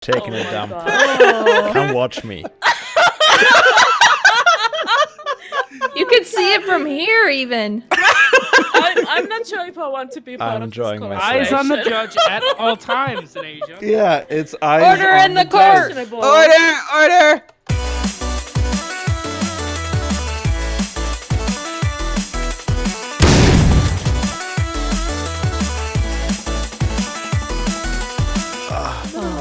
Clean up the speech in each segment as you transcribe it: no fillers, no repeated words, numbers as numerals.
Taking a dump. God. Come watch me. You could see it from here, even. I'm not sure if I want to be part I'm of this enjoying myself. conversation. Eyes on the judge at all times in Asia. Yeah, it's eyes Order on in the judge. court. Questionable. Order!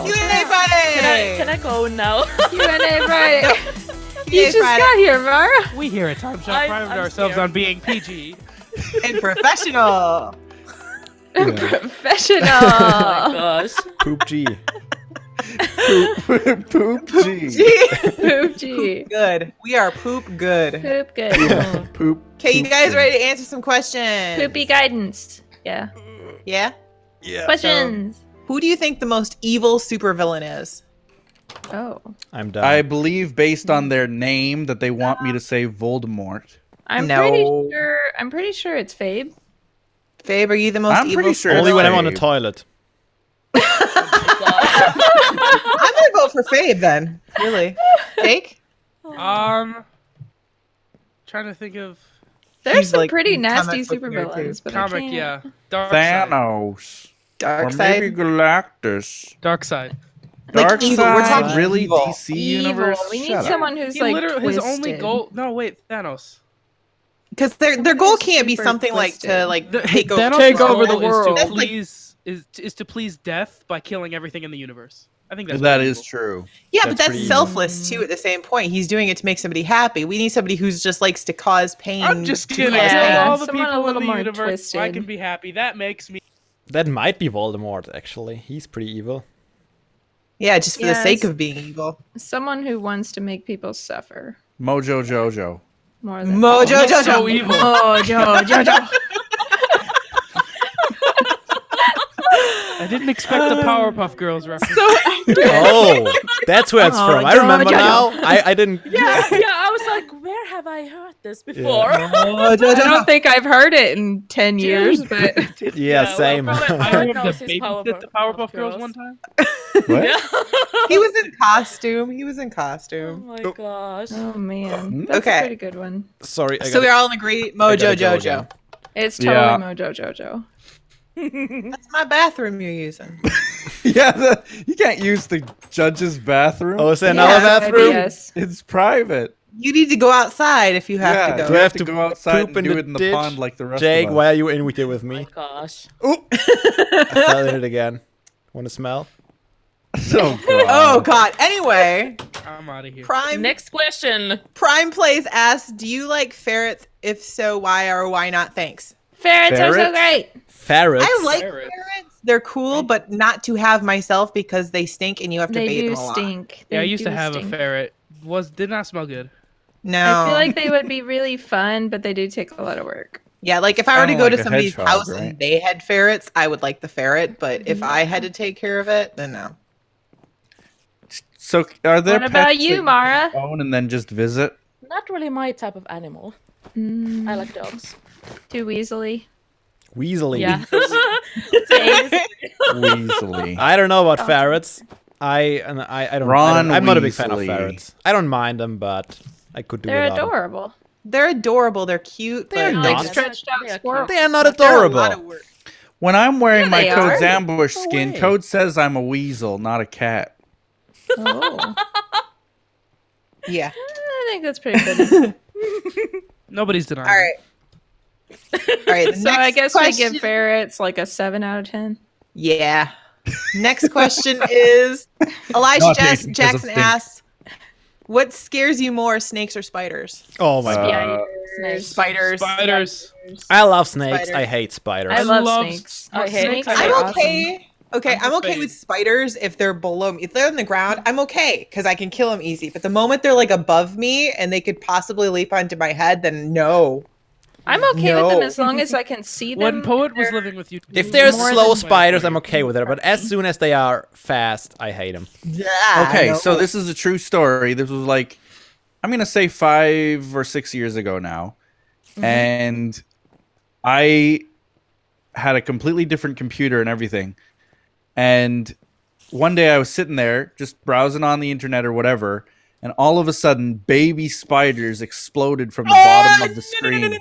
Q&A Friday! Can I go now? Q&A Friday. You Q&A just Friday. got here, Mara. We here at TimeShot I'm prided ourselves scared. on being PG. And professional. Professional. Oh my gosh. Poop G. Poop G. Poop G. Good. We are poop good. Poop good. Poop. Okay, you poop guys G. ready to answer some questions? Poopy guidance. Yeah. Yeah? Yeah. Questions. Who do you think the most evil supervillain is? Oh. I'm done. I believe based on their name that they want me to say Voldemort. I'm No. pretty sure it's Fabe. Fabe, are you the most I'm evil pretty sure Only it's when I'm on the Fabe. toilet. I'm gonna vote for Fabe then. Really? Jake? Trying to think of There's He's, some like, pretty nasty comic book nerd, supervillains, too. but comic, I can't. yeah. Dark Side. Thanos. Or Darkseid? maybe Galactus. Dark Side. Like evil, we're Darkseid? talking Really? evil. DC Evil. universe? We need Shut up. someone who's He like literally his only twisted. goal. No, wait, Thanos. Because their goal can't be Super something like to twisted. like The- take over, Thanos' Take over the goal world. Is That's to like- please is to please death by killing everything in the universe. I think that's That pretty is evil. true. Yeah, That's but that's pretty selfless too. At the same point, he's doing it to make somebody happy. We need somebody who's just likes to cause pain. I'm just to kidding. cause Yeah. pain. All the Someone a people in little the more universe, I twisted. can be happy. That makes me. That might be Voldemort, actually. He's pretty evil. Yeah, just for the sake Yes. of being evil. Someone who wants to make people suffer Mojo Jojo. more than Mojo He's Jojo. so evil. Mojo Jojo. I didn't expect the Powerpuff Girls reference. Oh, that's where it's Oh, from. I remember Jojo. now. I didn't. Yeah, I was like, where have I heard this before? Mojo I Jojo. don't think I've heard it in 10 years, but Yeah, well, same. probably- I Everyone heard knows the his babysit the Powerpuff Girls one time. What? Yeah. He was in costume. He was in Oh costume. my gosh. oh man, that's Okay. a pretty good one. Sorry. I So we're all in agree. Mojo gotta go Jojo. again. It's totally Yeah. Mojo Jojo. That's my bathroom you're using. Yeah, you can't use the judge's bathroom. Oh, is there another Yeah, bathroom? Yes. It's private. You need to go outside if you have Yeah, to do go. you have to go outside poop and in do the it in the ditch? pond like the rest Jake, of us? why are you in with it with Oh my me? gosh. I fell in it again. Want to smell? Oh, God. Oh God. Anyway, I'm out of here. Next question. Prime Plays asks, "Do you like ferrets? If so, why or why not? Thanks." Ferrets are so Ferrets? great. Ferrets. I like Ferrets. ferrets. They're cool, but not to have myself because they stink and you have to They bathe do them a lot. stink. Yeah, I They used to do have stink. a ferret. Did not smell good. No. I feel like they would be really fun, but they do take a lot of work. Yeah, like if I were to Kinda go like to a somebody's hedgehog, house right? and they had ferrets, I would like the ferret. But if I had to take care of it, then no. So are there What about pets you, that Mara? own and then just visit? Not really my type of animal. Mm, I like dogs. too easily. Weasley. Yeah. Weasley. I don't know about ferrets. I don't. Ron I'm not a big fan of Weasley. ferrets. I don't mind them, but I could do They're without 'em. adorable. They're adorable. They're cute. They're but not. Like stretched out They are squirrels. They are not They're a adorable. lot of work. When I'm wearing Yeah, my they Code's are. ambush No skin, way. Code says I'm a weasel, not a cat. Oh, Yeah. I think that's pretty good. Nobody's denying. All right. All right. The So I next guess question. we give ferrets like a 7 out of 10. Yeah. Next question is Elijah Not Jason, because of Jackson stink. asks, "What scares you more, snakes or spiders?" Oh my god. Yeah, Snakes. Spiders. Spiders. I love snakes. Spiders. I hate spiders. I love love snakes. I hate Snakes snakes. are I'm awesome. okay. Okay, I'm I'm a okay fan. with spiders if they're below me. If they're on the ground, I'm okay because I can kill them easy. But the moment they're like above me and they could possibly leap onto my head, then no. I'm okay with them No. as long as I can see them. When Poet was They're- living with you, If they're More slow than- spiders, I'm okay with it. But as soon as they are fast, I hate them. Yeah, Okay, no. so this is a true story. This was like, I'm going to say 5 or 6 years ago now. And I had a completely different computer and everything. And one day I was sitting there just browsing on the internet or whatever, and all of a sudden, baby spiders exploded from the bottom of the screen.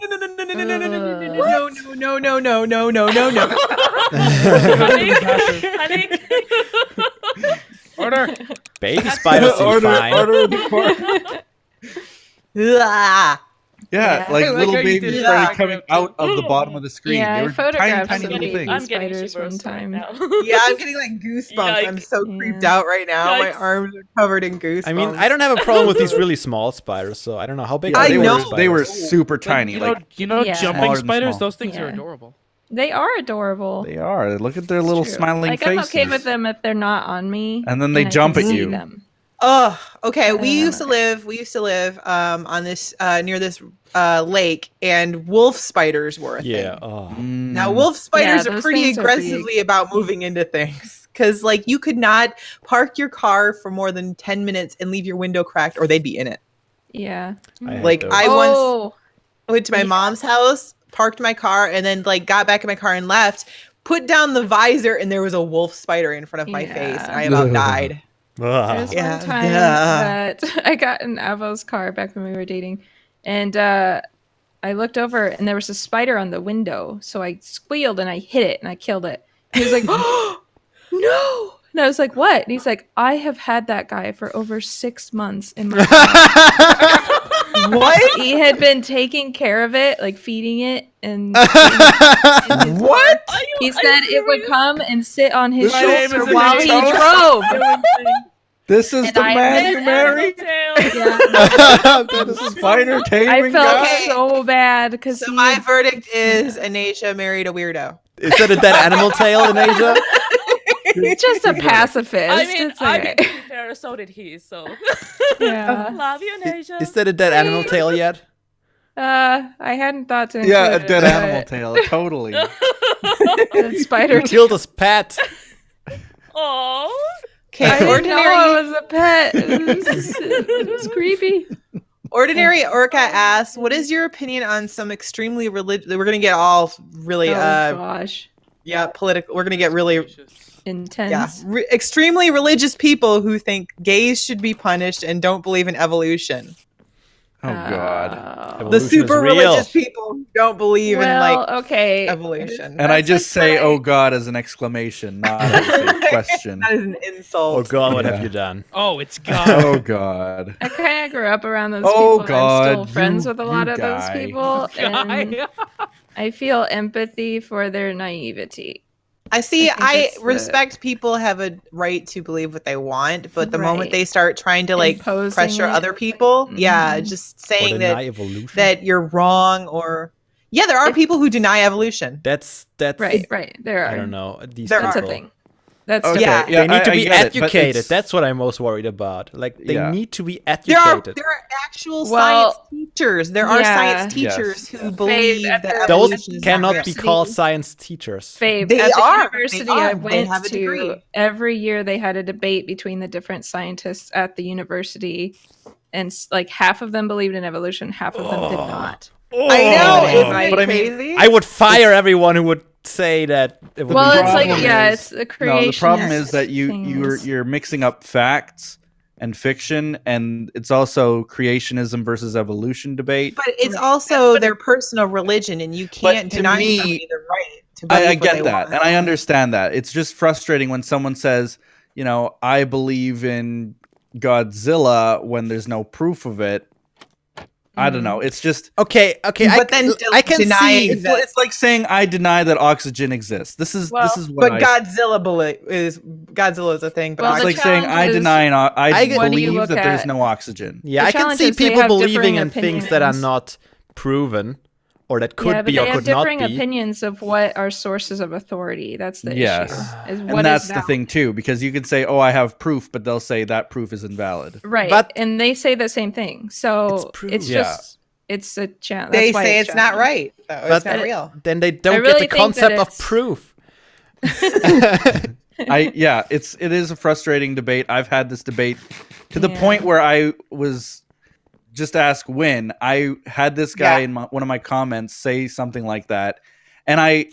No. Order. Baby spiders seem fine. Order in the corner. Ah. Yeah, Yeah. like I like little how you babies did started that. coming out of the bottom of the screen. Yeah, they I were photographed tiny some little baby things. I'm getting spiders one shivers right time. now. Yeah, I'm getting like goosebumps. I'm Yikes. so creeped out right now. My Yikes. arms are covered in goosebumps. I mean, I don't have a problem with these really small spiders, so I don't know how big. Yeah, are I they know. spiders? they were super Like, tiny. you know, Yeah. jumping Smaller than spiders. small. Those things are Yeah. adorable. They are adorable. They are. Look at their little True. smiling like, faces. I'm okay with them if they're not on me. And then they I jump can at see you. Them. Oh, okay. We Um, used to live on this near this lake, and wolf spiders were a Yeah. thing. Oh. Now, wolf spiders Yeah, are those pretty things are aggressively about moving into things. Because, like, you could not park your car for more than 10 minutes and leave your window cracked, or they'd be in it. Yeah. I hate Like, those. I once Oh, went to my mom's house, parked my car, and then, like, got back in my car and left, put down the visor, and there was a wolf spider in front of my face, and I about died. Ugh. there's Yeah, one time duh. that I got in Avo's car back when we were dating, and I looked over and there was a spider on the window, so I squealed and I hit it and I killed it. He was like, "Oh no!" And I was like, "What?" And he's like, "I have had that guy for over 6 months in my house." What? He had been taking care of it, like feeding it, and What? he said it would come and sit on his My name shoulder is while he Anita. drove. This is And the I man admit you married? Yeah. The spider I taming felt guy? so bad because So my verdict is Anisha married a weirdo. Is that a dead animal tail in Asia? he's just a pacifist. I mean, It's okay. to be fair, so did he. So Yeah. love you, Nasia. Is that a dead animal tail yet? I hadn't thought to. Yeah, a include dead it, animal tail. Totally. but Spider. You killed his pet. Oh, Okay, I didn't know ordinary I was a pet. It was creepy. ordinary Orca asks, "What is your opinion on some extremely religious?" We're gonna get all really, Oh gosh, political. We're gonna get really, intense. extremely religious people who think gays should be punished and don't believe in evolution. Oh, God. Oh. The Evolution is super real. religious people who don't believe in like okay. evolution. And I That's just like say, my- oh, God, as an exclamation, not as a question. That is an Oh insult. God, what Yeah. have you done? Oh, it's God. Oh, God. I kind of grew up around those Oh, people. God, I'm still friends you- with a lot you of those guy. people, and Guy. I feel empathy for their naivety. I see. I think I it's the- respect people have a right to believe what they want, but the moment Right. they start trying to like Imposing pressure it. other people, yeah, Mhm. just Or saying deny that evolution? that you're wrong or yeah, there are people who deny evolution. That's Right. There are. I don't know. These There That's a people. thing. That's Okay, Yeah. They need to I be get it, but educated. it's- That's what I'm most worried about. Like they Yeah. need to be There are educated. actual Well, science teachers. There are yeah. science teachers Yes. who believe at that the- Those evolution is cannot not be real. called science teachers. Fabe. They At the are. university They are. I They went have a to, degree. every year they had a debate between the different scientists at the university, and like half of them believed in evolution, half of them did not. I know. Oh. Isn't Right. it But I mean, crazy? I would fire everyone who would say that. It would Well, be it's like wrong. problem it's is- the creation. No, the problem is that you're mixing up facts and fiction, and it's also creationism versus evolution debate. But it's also their personal religion, and you can't to deny me- somebody the right to believe I what get they that, want. and I understand that. It's just frustrating when someone says, you know, I believe in Godzilla when there's no proof of it. I don't know. It's just Okay. But then I can denying see. that- it's like saying I deny that oxygen exists. This is Well, what But Godzilla is a thing. But Well, it's the like saying I challenge is- deny I What do you believe look that there's at? no oxygen. Yeah, The I can challenge see is they people have believing in differing things that are opinions. not proven, or that could yeah, but be they or have could not differing be. opinions of what are sources of authority. That's the Yes. issue. Is what And is that's the valid. thing too, because you can say, "Oh, I have proof," but they'll say that proof is invalid. Right. But- and they say the same thing. So It's proof. it's Yeah. just it's a challenge. they say it's not right. Though. It's But- not real. Then they don't really get the think that concept of it's- proof. It is a frustrating debate. I've had this debate to the Yeah. point where I was just asked when I had this guy Yeah. in one of my comments say something like that, and I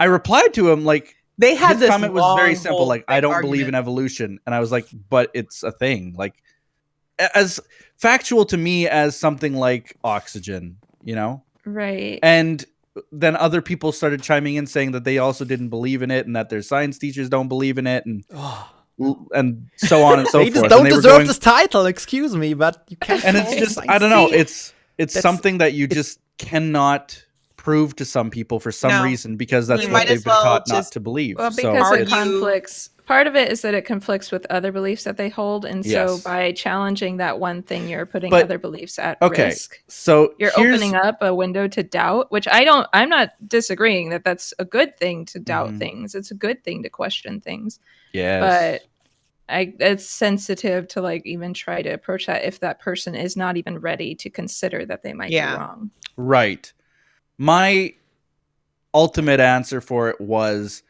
replied to him like, They had His this comment was very long, simple, whole like, I don't argument. believe in evolution. And I was like, but it's a thing. Like, as factual to me as something like oxygen, you know? Right. And then other people started chiming in saying that they also didn't believe in it and that their science teachers don't believe in it and so on and so They forth. just And don't they were deserve going, this title. Excuse me, but you can't. and call it's it just, science. I don't know. See? It's That's- something that you just cannot prove to some people for some No. reason because that's You what might they've as been well taught not just- to believe. Well, So because it Argue- conflicts. Part of it is that it conflicts with other beliefs that they hold, and so Yes. by challenging that one thing, you're putting But- other beliefs at okay, risk. so You're here's, opening up a window to doubt, which I'm not disagreeing that that's a good thing to doubt Mhm. things. It's a good thing to question things, yes. but it's sensitive to like even try to approach that if that person is not even ready to consider that they might Yeah. be wrong. Right. My ultimate answer for it was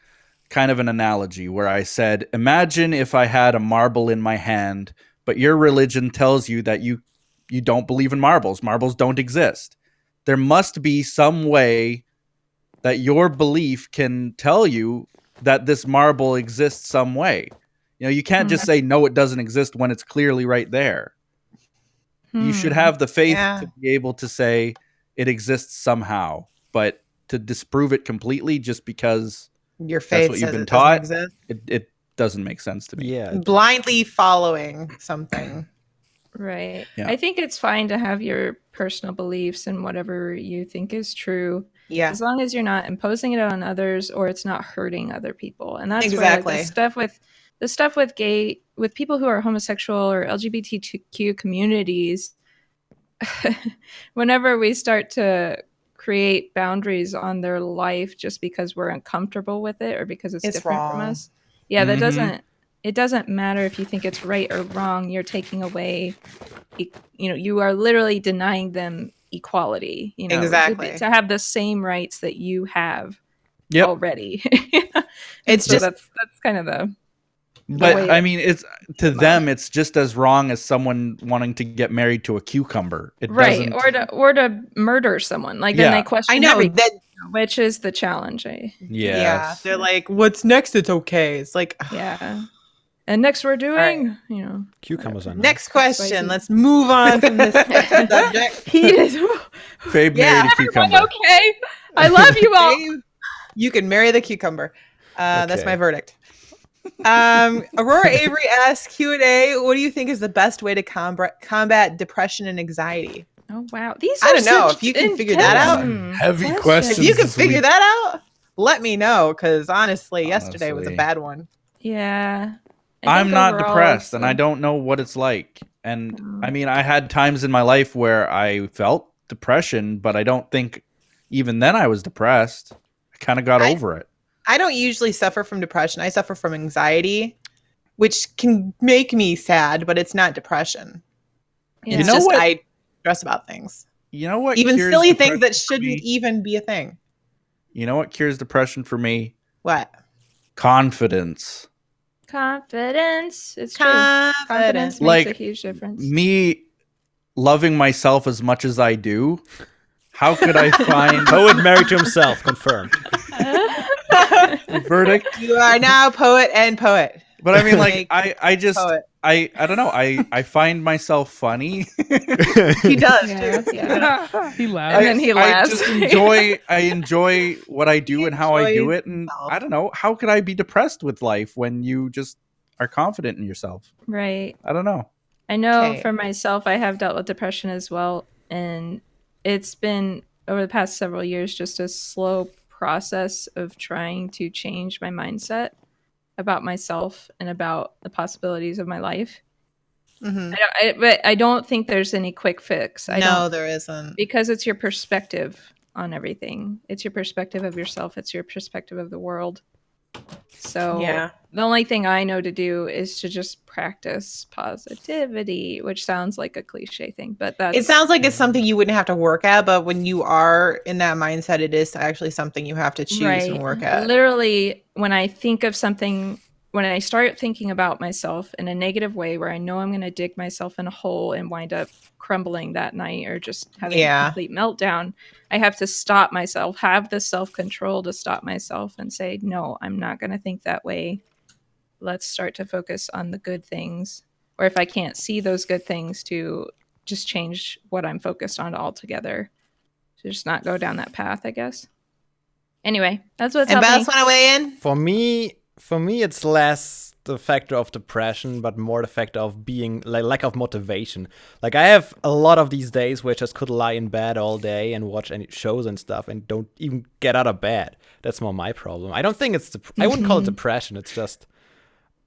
kind of an analogy where I said, imagine if I had a marble in my hand, but your religion tells you that you don't believe in marbles. Marbles don't exist. There must be some way that your belief can tell you that this marble exists some way. You know, you can't just say, no, it doesn't exist when it's clearly right there. You should have the faith Yeah. to be able to say it exists somehow, but to disprove it completely just because Your that's faith what you've says been it doesn't taught, exist. it doesn't make sense to me. Yeah. Blindly following something. Right. Yeah. I think it's fine to have your personal beliefs and whatever you think is true, Yeah. as long as you're not imposing it on others or it's not hurting other people. And that's Exactly. where like, the stuff with people who are homosexual or LGBTQ communities, whenever we start to create boundaries on their life just because we're uncomfortable with it or because it's different from wrong. us. Yeah, that Mhm. it doesn't matter if you think it's right or wrong. You're taking away, you are literally denying them equality, Exactly. to have the same rights that you have Yep. already. It's So just that's kind of the But way I to mean, it's to them, it's just as wrong as someone wanting to get married to a cucumber. It right, doesn't. or to murder someone. Like then Yeah. they question I know everything, that. which is the challenge. Yeah, Yes. they're like, "What's next? It's okay." It's like, Yeah. And next we're doing, Cucumbers are nice. next question. Spicy. Let's move on from this subject. heated. Fabe Yeah. married a Everyone cucumber. okay? I love you all. Dave, you can marry the cucumber. That's Okay. my verdict. Aurora Avery asks Q&A, what do you think is the best way to combat depression and anxiety? Oh wow, these I are don't know such if you can figure that out. intense Heavy questions. If you can this figure week. that out, let me know, because honestly, yesterday was a Honestly. bad one. Yeah. I'm not overall, depressed it's and I don't know what it's like. And I mean, I had times in my life where I felt depression, but I don't think even then I was depressed. I kind of got over it. I don't usually suffer from depression. I suffer from anxiety, which can make me sad, but it's not depression. Yeah. It's You know just what? I stress about things. You know what? Even cures silly things depression that for shouldn't me? even be a thing. You know what cures depression for me? What? Confidence. Confidence. It's true. Confidence. Confidence makes Like, a huge difference. Me loving myself as much as I do. How could I find Poet married to himself, confirmed. a verdict? You are now poet and poet. But I mean, like, Like, I just, poet. I don't know. I find myself funny. He does Yeah, too. yeah. He laughed. And then he laughs. I just enjoy what I do and how I do enjoys it. And himself. I don't know, how could I be depressed with life when you just are confident in yourself? Right. I don't know. I know Okay. for myself, I have dealt with depression as well. And it's been over the past several years just a slow process of trying to change my mindset about myself and about the possibilities of my life. Mhm. But I don't think there's any quick fix. No, there isn't. Because it's your perspective on everything. It's your perspective of yourself. It's your perspective of the world. So Yeah. the only thing I know to do is to just practice positivity, which sounds like a cliche thing, but that's It sounds like it's something you wouldn't have to work at, but when you are in that mindset, it is actually something you have to choose and work at. Literally, when I think of something when I start thinking about myself in a negative way where I know I'm going to dig myself in a hole and wind up crumbling that night or just having a complete meltdown, I have to stop myself, have the self-control to stop myself and say, no, I'm not going to think that way. Let's start to focus on the good things. Or if I can't see those good things, to just change what I'm focused on altogether. To just not go down that path, I guess. Anyway, that's what's happening. And Baz want to weigh in? For me, it's less the factor of depression, but more the factor of being like lack of motivation. Like I have a lot of these days where I just could lie in bed all day and watch any shows and stuff, and don't even get out of bed. That's more my problem. I don't think it's I wouldn't call it depression. It's just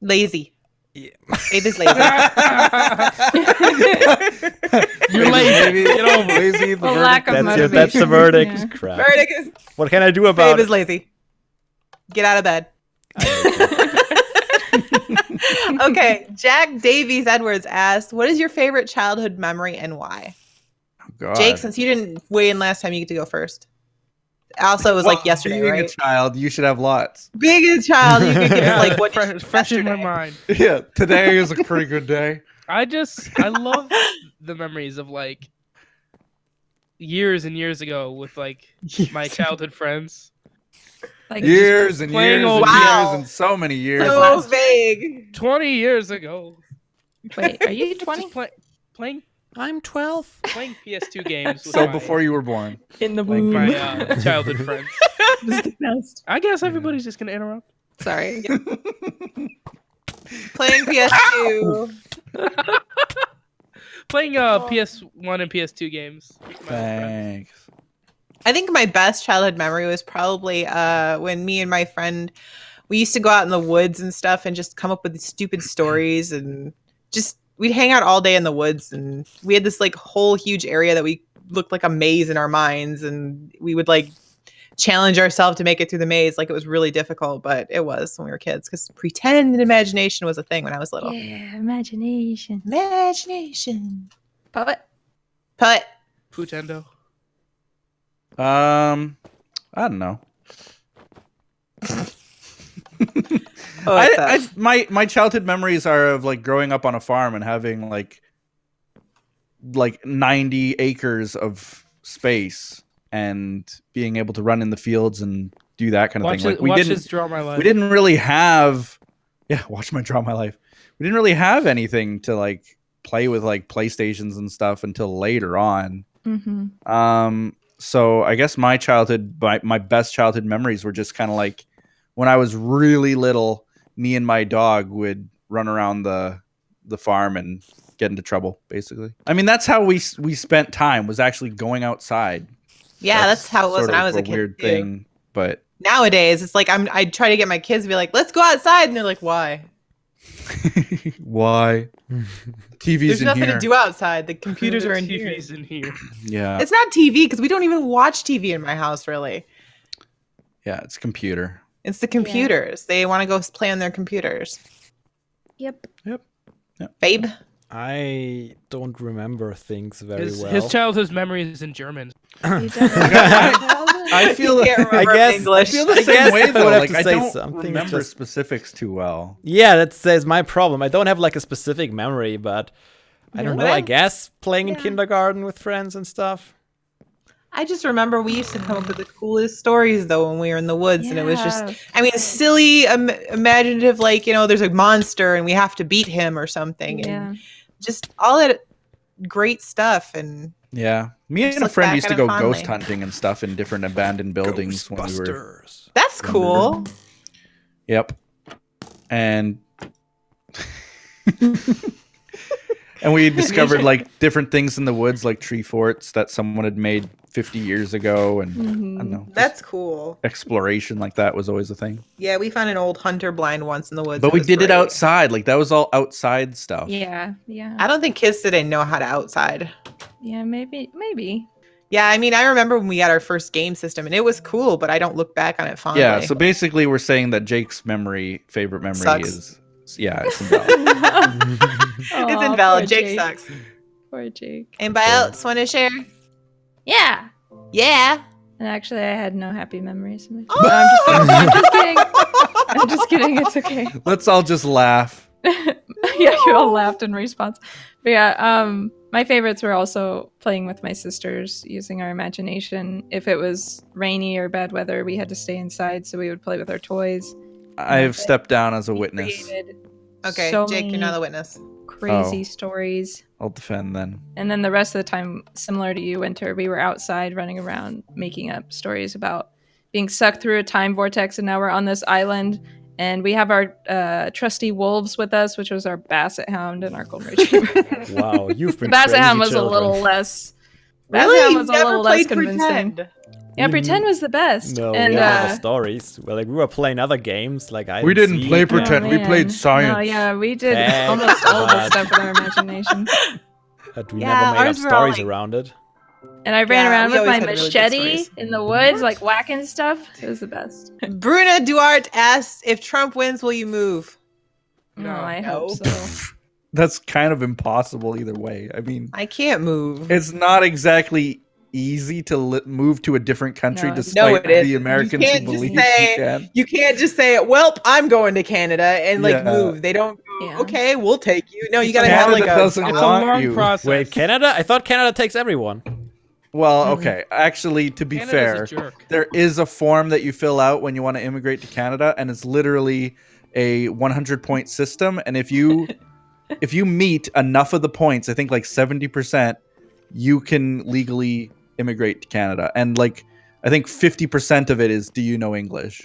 lazy. Yeah. It is lazy. You're lazy. Get over lazy. Well, lack of motivation. That's the verdict. Yeah. Crap. Verdict is What can I do about Fabe it? is lazy. Get out of bed. Okay, Jack Davies Edwards asked, what is your favorite childhood memory and why? Oh, God. Jake, since you didn't weigh in last time, you get to go first. Also, it was like yesterday, being right? a child, you should have lots. Being a child, you could give us like what fresh in my yesterday. mind. Yeah, today is a pretty good day. I love the memories of like years and years ago with like my childhood friends. Like Years and playing years old- and Wow. years and so many years. So vague. 20 years ago. Wait, are you 20? Just playing I'm 12. PS2 games. With So my, before you were born. In the like my childhood friends. was the best. I guess everybody's just gonna interrupt. Sorry. Playing PS2. Playing PS1 and PS2 games. with my old friends. Thanks. I think my best childhood memory was probably when me and my friend, we used to go out in the woods and stuff and just come up with these stupid stories, and just we'd hang out all day in the woods, and we had this like whole huge area that we looked like a maze in our minds, and we would like challenge ourselves to make it through the maze. Like it was really difficult, but it was when we were kids, because pretend and imagination was a thing when I was little. Yeah, imagination. Imagination. Puppet. Put. Putendo. I don't know. Oh, my childhood memories are of like growing up on a farm and having like 90 acres of space and being able to run in the fields and do that kind of thing. Like Watch his Draw My Life. we didn't really have watch my Draw My Life. We didn't really have anything to like play with like PlayStations and stuff until later on. Mm-hmm. So I guess my best childhood memories were just kind of like when I was really little, me and my dog would run around the farm and get into trouble, basically. I mean, that's how we spent time, was actually going outside. yeah, that's how it was sort when I of was a kid. weird too. thing, but Nowadays, it's like I try to get my kids to be like, "Let's go outside," and they're like, "Why? why? TV's There's in nothing here. to do outside. The computers are in here." TV's in here. Yeah, It's not TV because we don't even watch TV in my house. Really, yeah, it's computer. it's the computers. They want to go play on their computers. Yep. Babe, I don't remember things very well. His childhood memories in German. I feel can't remember I guess- English. I feel the I same guess way if I though. would have Like to I say don't something, it's remember just- specifics too well. Yeah, that's my problem. I don't have like a specific memory, but I don't know. Really? I guess playing in Yeah. kindergarten with friends and stuff. I just remember we used to come up with the coolest stories though when we were in the woods, and it was just, I mean, silly, imaginative, like, you know, there's a monster and we have to beat him or something, Yeah. and just all that great stuff. And Yeah, me and a look friend back used at to it go fondly. ghost hunting and stuff in different abandoned buildings when we were. Ghostbusters. that's cool. Yep, and and we discovered like different things in the woods, like tree forts that someone had made 50 years ago, and I don't know. just That's cool. exploration like that was always a thing. Yeah, we found an old hunter blind once in the woods. But we was did it great. outside. Like that was all outside stuff. Yeah. I don't think kids today know how to outside. Yeah. Maybe. Yeah, I mean, I remember when we got our first game system, and it was cool, but I don't look back on it fondly. Yeah, so basically we're saying that Jake's favorite memory Sucks. is it's invalid. It's invalid. Jake sucks. Poor Jake. Anybody else want to share? Yeah. Yeah. And actually, I had no happy memories. No, I'm just kidding. I'm just kidding. It's okay. Let's all just laugh. Yeah, you all laughed in response. But yeah, my favorites were also playing with my sisters, using our imagination. If it was rainy or bad weather, we had to stay inside, so we would play with our toys. I've stepped down as a We witness. created Okay, so Jake, you're many not the witness. crazy Oh. stories. I'll defend then. And then the rest of the time, similar to you, Winter, we were outside running around making up stories about being sucked through a time vortex, and now we're on this island. And we have our trusty wolves with us, which was our basset hound and our golden retriever. Wow, you've been Basset crazy hound was children. a little less. Basset Really? hound You was a never little less played convincing. Pretend? Yeah, pretend was the best. No, and we had the stories. Well, like we were playing other games. Like I We didn't see- play oh, pretend, we played man. science. No, yeah, we did Heck, almost all the God. stuff with our imagination. But we Yeah, never made up ours were all, stories like- around it. And I ran Yeah, around we with always my had really good machete stories. in the woods, like whacking stuff. It was the best. Bruna Duarte asks, if Trump wins, will you move? No, No. I No. hope so. That's kind of impossible either way. I mean, I can't move. it's not exactly easy to move to a different country No, it's- No, despite it isn't. the You Americans who can't just believe say- you can. You can't just say, well, I'm going to Canada and like Yeah. move. They don't go, Yeah. okay, we'll take you. No, you gotta have Canada like a doesn't It's a want long you. process. Wait, Canada? I thought Canada takes everyone. Well, Mm. okay. Actually, to be Canada's fair, a jerk. there is a form that you fill out when you want to immigrate to Canada, and it's literally a 100-point system. And if you meet enough of the points, I think like 70%, you can legally immigrate to Canada. And like I think 50% of it is, do you know English?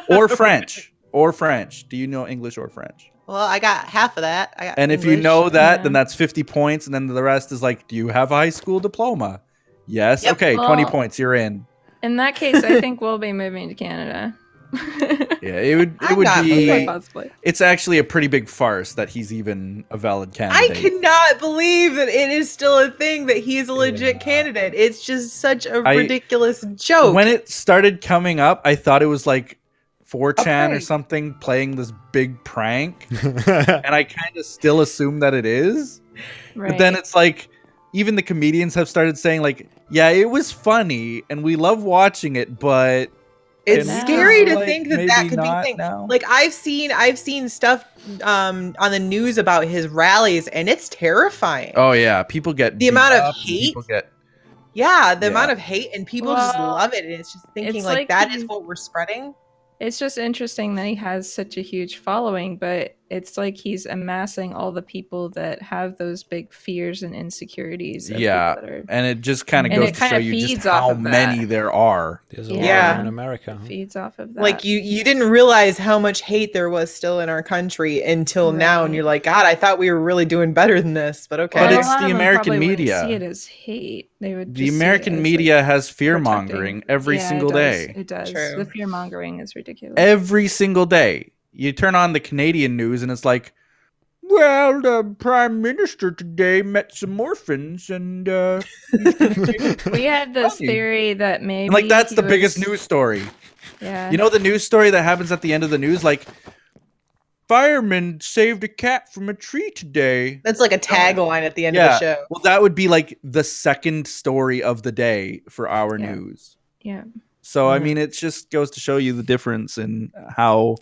Or French. Or French. Do you know English or French? Well, I got half of that. I got And if you English. know that, then yeah. that's 50 points. And then the rest is like, do you have a high school diploma? Yes. Yep. Okay, 20 Well- points. You're in. In that case, I think we'll be moving to Canada. Yeah, it would I'm not be. moving. Possibly. It's actually a pretty big farce that he's even a valid I candidate. cannot believe that it is still a thing that he's a legit Yeah. candidate. It's just such a I- ridiculous joke. When it started coming up, I thought it was like 4chan or prank. something playing this big prank, and I kind of still assume that it is. Right. But then it's like, even the comedians have started saying like, "Yeah, it was funny, and we love watching it," but it's now, scary to like, think that maybe that could not be a thing. now. Like I've seen stuff on the news about his rallies, and it's terrifying. Oh yeah, people get The beat amount of up and hate? people get Yeah, the Yeah. amount of hate, and people just Well, love it, and it's just thinking it's like like that he- is what we're spreading. It's just interesting that he has such a huge following, but it's like he's amassing all the people that have those big fears and insecurities. of Yeah, people that are- and it just kind of And goes it to kinda show you just feeds off how of that. many there are. There's a Yeah. lot in America. huh? feeds off of that. Like you didn't realize how much hate there was still in our country until now, and Right. you're like, God, I thought we were really doing better than this, but okay. But Well, a it's lot the of them American probably wouldn't media. See it as hate. They would. The just see it American as, like, media has fear protecting- mongering every Yeah, single it does. day. It does. True. The fear mongering is ridiculous. Every single day. You turn on the Canadian news and it's like, well, the Prime Minister today met some orphans and We had this Funny. theory that maybe like that's he the biggest was- news story. Yeah. You know the news story that happens at the end of the news, like firemen saved a cat from a tree today. That's like a tagline at the end Yeah. of the show. Well, that would be like the second story of the day for our Yeah. news. Yeah. So I Mhm. mean, it just goes to show you the difference in how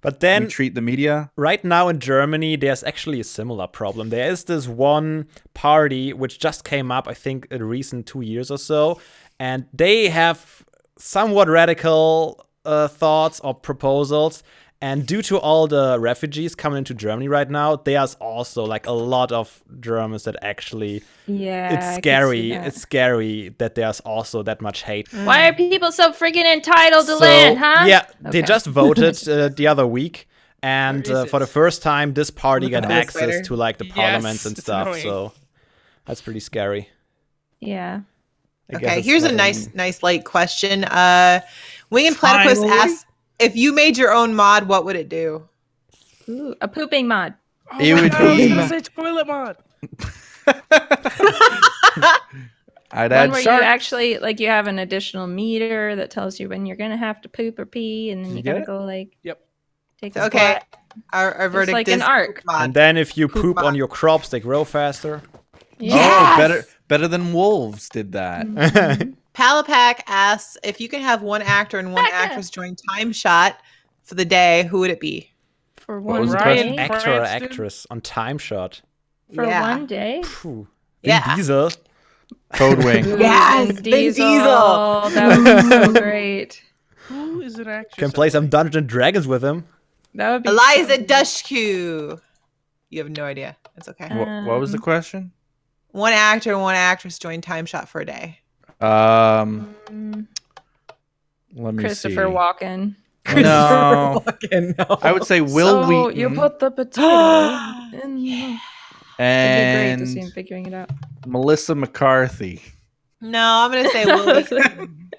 But we then treat the media. right now in Germany, there's actually a similar problem. There is this one party which just came up, I think, in recent 2 years or so, and they have somewhat radical thoughts or proposals. And due to all the refugees coming into Germany right now, there's also like a lot of Germans that actually Yeah. I it's could see scary. that. It's scary that there's also that much hate. Why are people so freaking entitled to So, land, huh? Yeah, they Okay. just voted the other week, and Where is for the it? first time, this party got on the access spider? to like the Yes, parliaments and it's stuff. annoying. So that's pretty scary. Yeah. I guess Okay, it's here's a like- nice light question. Wing and Platypus Finally. asks, if you made your own mod, what would it do? Ooh, a pooping mod. Oh It my would God, I was be- gonna say toilet mod. I'd One add where shark. you actually like you have an additional meter that tells you when you're gonna have to poop or pee, and then You you get gotta it? go like Yep. take a Okay, squat. our verdict like is an arc. poop mod. And then if you Poop poop on mod. your crops, they grow faster. Oh, better than wolves did that. Mhm. Palapack asks if you can have one actor and one actress join TimeShot for the day, who would it be? For What one was the Ryan day. Actor or Cranston? actress on TimeShot. For Yeah. one day. Phew. Yeah. Vin Diesel. Code Wing. Ooh, Yes, Vin Vin Diesel. Diesel. That would be so great. Who is an actress? Can play some Dungeons and Dragons with him. That would be Eliza so good. Dushku. You have no idea. It's okay. What was the question? One actor and one actress join TimeShot for a day. Mm, Let me Christopher see. Walken. No, No. I would say Will so Wheaton you put the potato in. Yeah. It'd be great to see him and figuring it out. Melissa McCarthy. No, I'm gonna say Will Wheaton.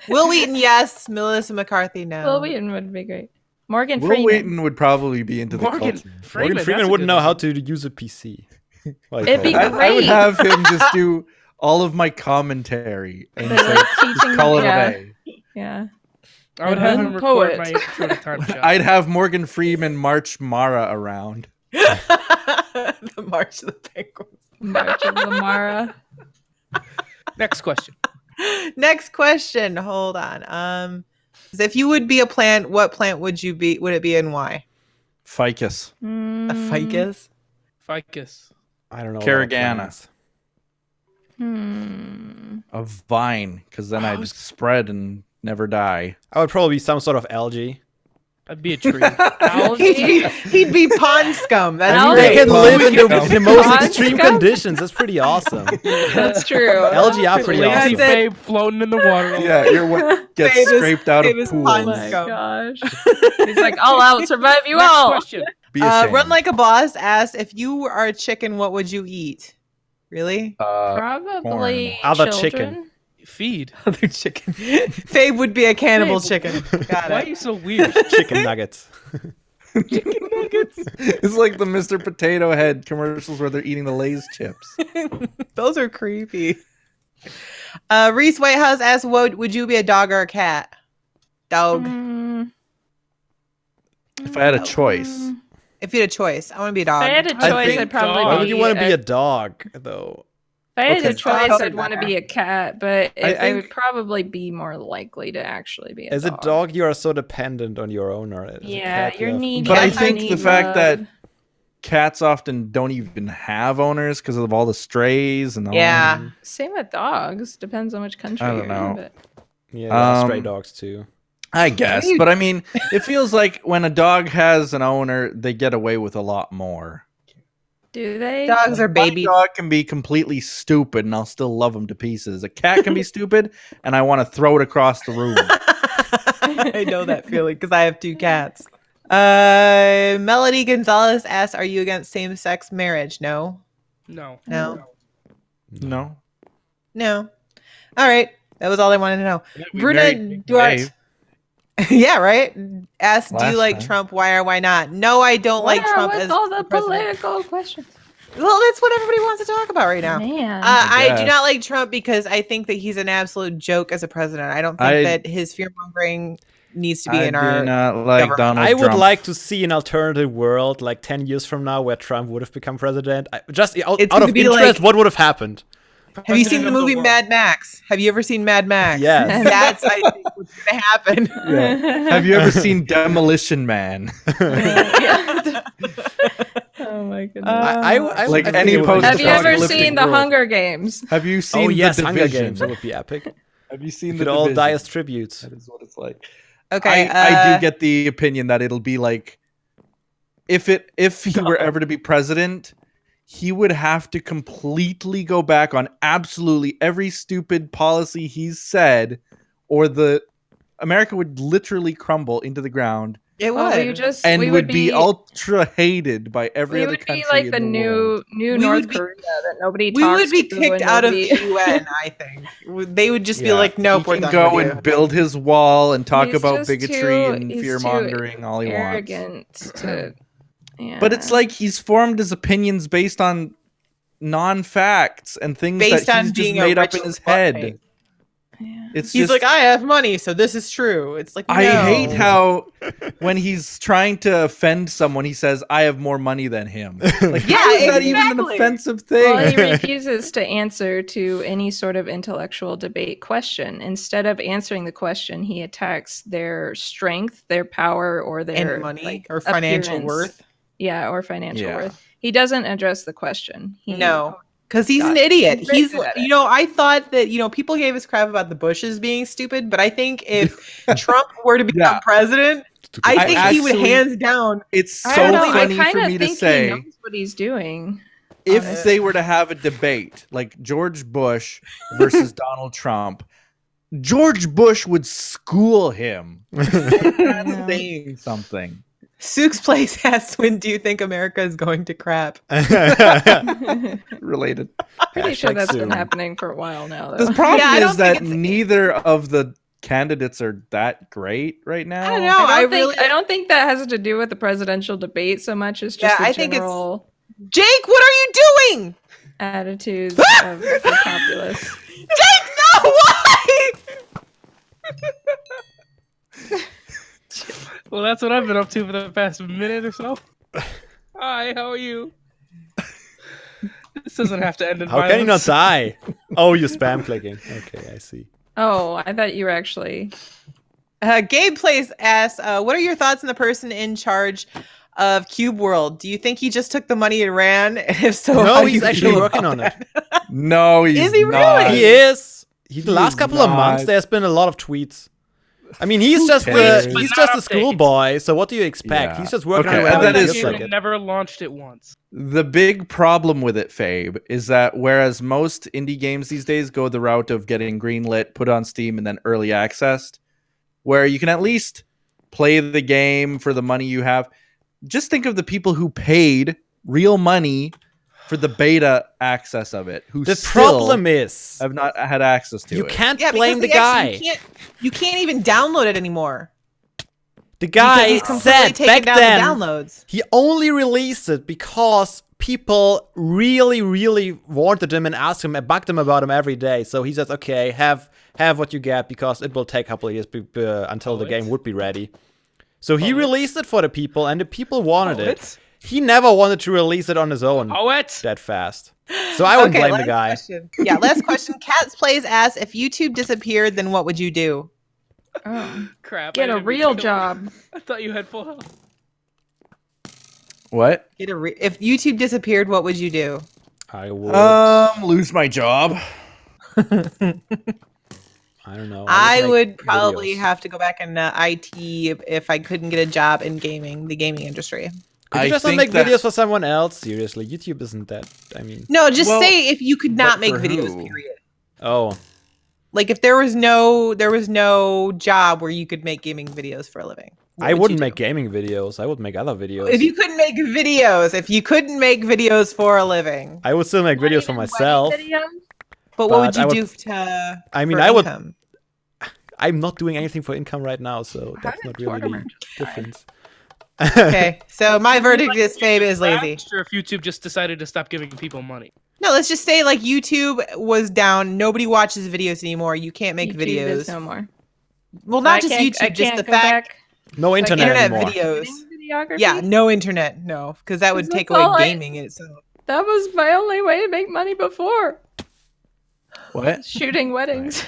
Will Wheaton, yes. Melissa McCarthy, no. Will Wheaton would be great. Morgan Will Freeman. Wheaton would probably be into the Morgan culture. Freeman. Morgan Freeman wouldn't know how to use a PC. Like, It'd be I would great. have him just do all of my commentary and They're say, like just teaching call it them- yeah. a day. Yeah. I would And have then him record poet. my intro to Time Shot. I'd have Morgan Freeman march Mara around. The March of the Penguins. March of the Mara. Next question. Next question. Hold on. If you would be a plant, what plant would you be? Would it be and why? Ficus. A ficus? Ficus. I don't know. Carragana. I A vine, because then I'd spread and never die. would probably be some sort of algae. I'd be a tree. He'd be pond scum. That's Algae. They great. can live in Pond the most scum? extreme conditions. That's pretty awesome. That's true. Algae are pretty Lazy awesome. That's it. Fabe floating in the water. Yeah, your what gets Famous- scraped out of famous pools. pond Oh my scum. gosh. He's like, I'll survive you Next all. question. Be ashamed. Run Like a Boss asks, if you are a chicken, what would you eat? Really? Probably Other children. chicken. Feed. Other chicken. Fabe would be a cannibal chicken. Got Why are it. you so weird? Chicken nuggets. It's like the Mr. Potato Head commercials where they're eating the Lay's chips. Those are creepy. Reese Whitehouse asks, would you be a dog or a cat? Dog. Mm, If I had a choice, If you had a choice, I want to be a dog. If I had a I choice, think I'd probably dog. Why be would you want to be a a dog, though? If I had Okay. a choice, Dogs I'd are want to better. be a cat, but I I would think- probably be more likely to actually be a As a dog. dog, you are so dependent on your owner. As a Yeah, cat, you're you have- needy. But I you think need the fact love. that cats often don't even have owners because of all the strays and all. Yeah. Same with dogs. Depends on which country I you're don't know. in. But Yeah, there are stray Um, dogs too. I guess, but I mean, it feels like when a dog has an owner, they get away with a lot more. do they? Dogs are My baby. dog can be completely stupid, and I'll still love him to pieces. A cat can be stupid, and I want to throw it across the room. I know that feeling because I have 2 cats. Melody Gonzalez asks, are you against same-sex marriage? No. No. No. No, No. All right. That was all I wanted to know. We Bruna married Duarte. Dave. Yeah, right? Asked, do Last you like time. Trump? Why or why not? No, I don't like What Trump with as all the president. political questions. Well, that's what everybody wants to talk about right now. Man. I do guess. not like Trump because I think that he's an absolute joke as a president. I don't think I- that his fear mongering needs to be I in do our. not like government. Donald I would Trump. like to see an alternative world, like 10 years from now, where Trump would have become president. Just out It's of gonna be interest, like- what would have happened? Have you seen President the of the movie world. Mad Max? Have you ever seen Mad Max? Yes. That's I think what's gonna happen. Have you ever seen Demolition Man? Yeah. Oh my goodness. I Like think any it would be post- Have you ever apocalyptic seen The world. Hunger Games? Have you seen Oh yes, the Hunger Division? Games. That would be epic. Have you seen We the could all Division? die as tributes. That is what it's like. Okay. I do get the opinion that it'll be like if he were ever to be president, he would have to completely go back on absolutely every stupid policy he's said, or the America would literally crumble into the ground It Well, would. and would be ultra hated by every we other would country. be like in the world. new We North would be- Korea that nobody we talks would be to kicked and out of the nobody- UN. I think they would just be Yeah. like, "Nope, He we're can done go with you." and build his wall and talk He's about just bigotry too- and he's fear too mongering all he wants. arrogant to. Yeah. But it's like he's formed his opinions based on non-facts and things Based that on he's just being a made up rich in his slut head. pig. Yeah. It's He's just, like, I have money, so this is true. It's like, I no. hate how when he's trying to offend someone, he says, "I have more money than him." Like, Yeah, how is that even an exactly. offensive thing? Well, he refuses to answer to any sort of intellectual debate question. Instead of answering the question, he attacks their strength, their power, or their And money like, or financial appearance. worth. Yeah, or financial Yeah. worth. He doesn't address the question. No. Because he's an God, idiot. he's very He's, good at you it. know, I thought that, you know, people gave us crap about the Bushes being stupid, but I think if Trump were to become Yeah. president, I I think he would actually- hands down. It's I so don't know. I funny kind for of me to think he say. knows what he's doing. If honestly. they were to have a debate like George Bush versus Donald Trump, George Bush would school him. Yeah. Saying something. Sook's Place asks, when do you think America is going to crap? Related. Pretty sure Hashtag that's been soon. happening for a while now, The though. problem Yeah, I don't is think that it's- neither of the candidates are that great right now. I don't know. I don't think that has to do with the presidential debate so much as just Yeah, the I think it's- general Jake, what are you doing? attitudes of the populace. Jake, no, why? Well, that's what I've been up to for the past minute or so. Hi, how are you? This doesn't have to end in How can you not violence. die? Oh, you're spam clicking. Okay, I see. Oh, I thought you were actually. Gabe Place asks, what are your thoughts on the person in charge of Cube World? Do you think he just took the money and ran? And if so, how No, do he's you actually feel working about on it. that? No, he's Is he not. really? He is. The He last is couple of months, not. there's been a lot of tweets. I mean, he's just cares? the But he's not just a updates. schoolboy. So what do you expect? Yeah. He's just working Okay, on and whatever that he is feels true. like it. Never launched it once. The big problem with it, Fabe, is that whereas most indie games these days go the route of getting greenlit, put on Steam, and then early accessed, where you can at least play the game for the money you have. Just think of the people who paid real money for the beta access of it, who The still problem is have not had access to you it. can't Yeah, blame the because guy. you can't even download it anymore. The Because guy he's completely said taken back down then the downloads. he only released it because people really, really wanted him and asked him and bugged him about him every day. So he says, "Okay, have what you get because it will take a couple of years until the game would be ready." So he released it for the people, and the people wanted it. He never wanted to release it on his own Poet. that fast. So I wouldn't blame the last guy. question. Yeah, last question. Cats Plays asks, if YouTube disappeared, then what would you do? Oh, Crap. get I a didn't mean real to- job. I thought you had full health. What? If YouTube disappeared, what would you do? I would. Lose my job. I don't know. I make would probably videos. have to go back in IT if I couldn't get a job in gaming, the gaming industry. Could you I just not think make that- videos for someone else? Seriously, YouTube isn't that. I mean, No, just Well, say if you could not but make for videos, who? period. oh, Like if there was no job where you could make gaming videos for a living. what I would wouldn't you make do? gaming videos. I would make other videos. If you couldn't make videos, for a living, I would still make videos for myself. but what would But I you would- do to? I mean, for I would- income? I'm not doing anything for income right now, so that's not really the difference. Okay, so my verdict is Fabe is I'm lazy. not sure if YouTube just decided to stop giving people money. No, let's just say like YouTube was down. Nobody watches videos anymore. You can't make YouTube is videos. no more. Well, So not I just can't- I YouTube, just can't the go fact. back No internet, Internet anymore. videos. videography? Yeah, no internet, no, because that would That's take away all I- gaming in itself. That was my only way to make money before. What? Shooting weddings.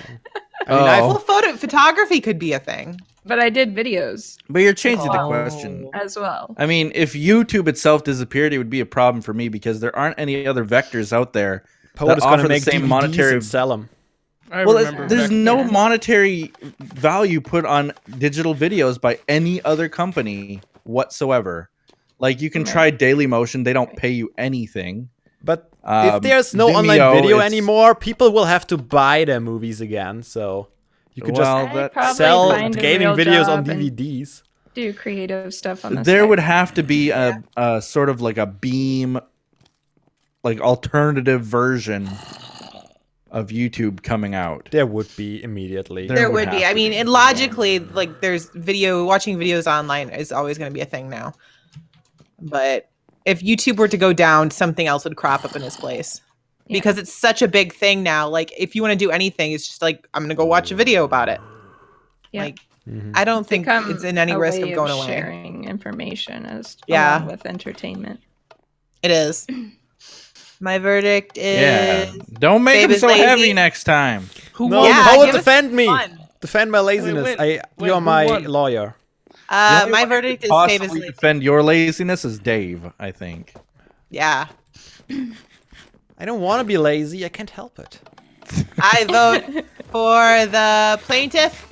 I mean, I've- Well, photography could be a thing. But I did videos But you're changing the Oh. question. as well. I mean, if YouTube itself disappeared, it would be a problem for me because there aren't any other vectors out there. Poe that is gonna offer the make same DVDs monetary- and sell them. I Well, remember there's back- no Yeah. monetary value put on digital videos by any other company whatsoever. Like you can Right. try Dailymotion; they don't pay you anything. But if there's no Vimeo, online video it's- anymore, people will have to buy their movies again. So you could Well, I'd that- probably sell find a gaming real videos on job and DVDs. do creative stuff on the there side. would have to be a sort of like a beam, like alternative version of YouTube coming out. There would be immediately. There There would would be. have I to mean, be, and yeah. logically, like there's watching videos online is always going to be a thing now. But if YouTube were to go down, something else would crop up in its place. Yeah. because it's such a big thing now. Like, if you want to do anything, it's just like, I'm gonna go watch a video about it. Yeah. Like, Mhm. I don't think Become it's in any a risk way of going away. sharing information as Yeah. along with entertainment. It is. My verdict Yeah. is Don't make Fabe them is so lazy. heavy next time. Who No, won? Yeah, Poet, give us defend me. fun. Defend my laziness. win. You Win. are Who my won? lawyer. The only My one who verdict could is Fabe is possibly lazy. defend your laziness is Dave, I think. Yeah. I don't want to be lazy. I can't help it. I vote for the plaintiff.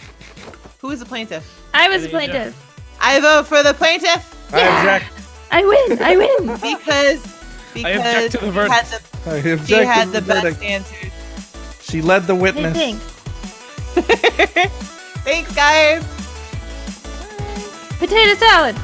Who is the plaintiff? I was a There you go. plaintiff. I vote for the plaintiff I object. I win. I win. because I object to the verdict. I object she to had the the best verdict. answers. She led the Hey, witness. thanks. Thanks, guys. Potato salad.